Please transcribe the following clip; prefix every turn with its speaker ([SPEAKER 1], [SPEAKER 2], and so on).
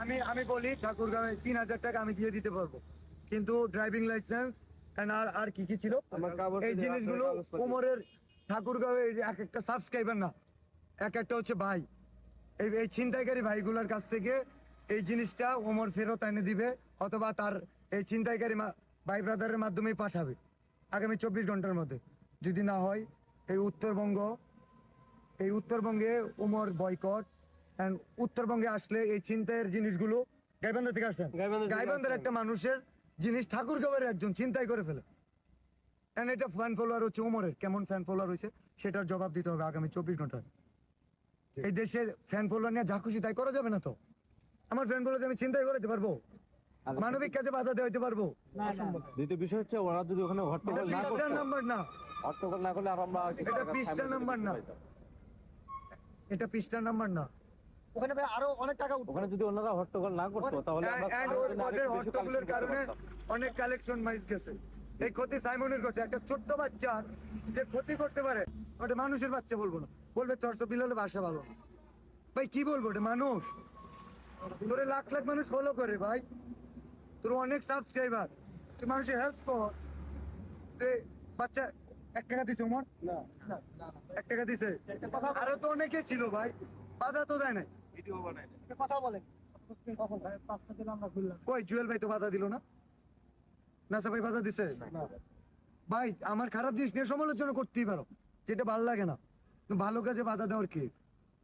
[SPEAKER 1] আমি বলি ঠাকুরগাঁওয়ে 3,000 টাকা আমি দিয়ে দিতে পারবো, কিন্তু ড্রাইভিং লাইসেন্স আর কি কি ছিল এই জিনিসগুলো ওমরের ঠাকুরগাঁওয়ে এক একটা সাবস্ক্রাইবার না, এক একটা হচ্ছে ভাই, এই ছিনতাইকারী ভাইগুলোর কাছ থেকে এই জিনিসটা ওমর ফেরত এনে দিবে, অথবা তার এই ছিনতাইকারী ভাই ব্রাদারের মাধ্যমেই পাঠাবে আগামী 24 ঘন্টার মধ্যে। যদি না হয় এই উত্তরবঙ্গে ওমর বয়কট, এন্ড উত্তরবঙ্গে আসলে এই ছিনতাইয়ের জিনিসগুলো গাইবান্ধা থেকে আসছেন, গাইবান্ধার একটা মানুষের জিনিস ঠাকুরগাঁওয়ের একজন ছিনতাই করে ফেলে। এন্ড এটা ফ্যান ফলোয়ার হচ্ছে ওমরের, কেমন ফ্যান ফলোয়ার হয়েছে সেটার জবাব দিতে হবে আগামী 24 ঘন্টায়। এই দেশে ফ্যান ফলোয়ার নিয়ে যা খুশি তাই করা যাবে না তো। আমার ফ্যান ফলোয়ার আমি চিন্তাই করতে পারবো, মানবিক কাজে বাধা দেওয়াতে পারবো।
[SPEAKER 2] দ্বিতীয় বিষয় হচ্ছে ওরা যদি ওখানে হট্টগোল না করতো,
[SPEAKER 1] নাম্বার না,
[SPEAKER 2] হট্টগোল না করলে আর আমরা
[SPEAKER 1] এটা পৃষ্ঠা নাম্বার না, এটা পৃষ্ঠা নাম্বার না।
[SPEAKER 3] ওখানে ভাই আরো অনেক টাকা উঠবে।
[SPEAKER 2] ওখানে যদি অন্যরা হট্টগোল না করতো তাহলে আমরা
[SPEAKER 1] ওদের হট্টগোলের কারণে অনেক কালেকশন মাইজ গেছে। এই ক্ষতি সাইমনের কাছে একটা ছোট্ট বাচ্চা যে ক্ষতি করতে পারে, ওটা মানুষের বাচ্চা বলবো না, বলবে চর্চ বিলালে ভাষা ভালো না। ভাই কি বলবো, ওটা মানুষ, তোরে লাখ লাখ মানুষ ফলো করে ভাই, তোর অনেক সাবস্ক্রাইবার, তুই মানুষের হেল্প কর। বাচ্চা 1 টাকা দিছে ওমর, 1 টাকা দিছে, আরো তো অনেকে ছিল ভাই, বাধা তো দেয় নাই।
[SPEAKER 3] কথা বলেন কখন ভাই 5টা দিন আমরা খুললাম।
[SPEAKER 1] কই জুয়েল ভাই তো বাধা দিল না, নাসা ভাই বাধা দিছে ভাই। আমার খারাপ জিনিস নিয়ে সমালোচনা করতেই পারো, যেটা ভালো লাগে না, ভালো কাজে বাধা দেওয়ার কি।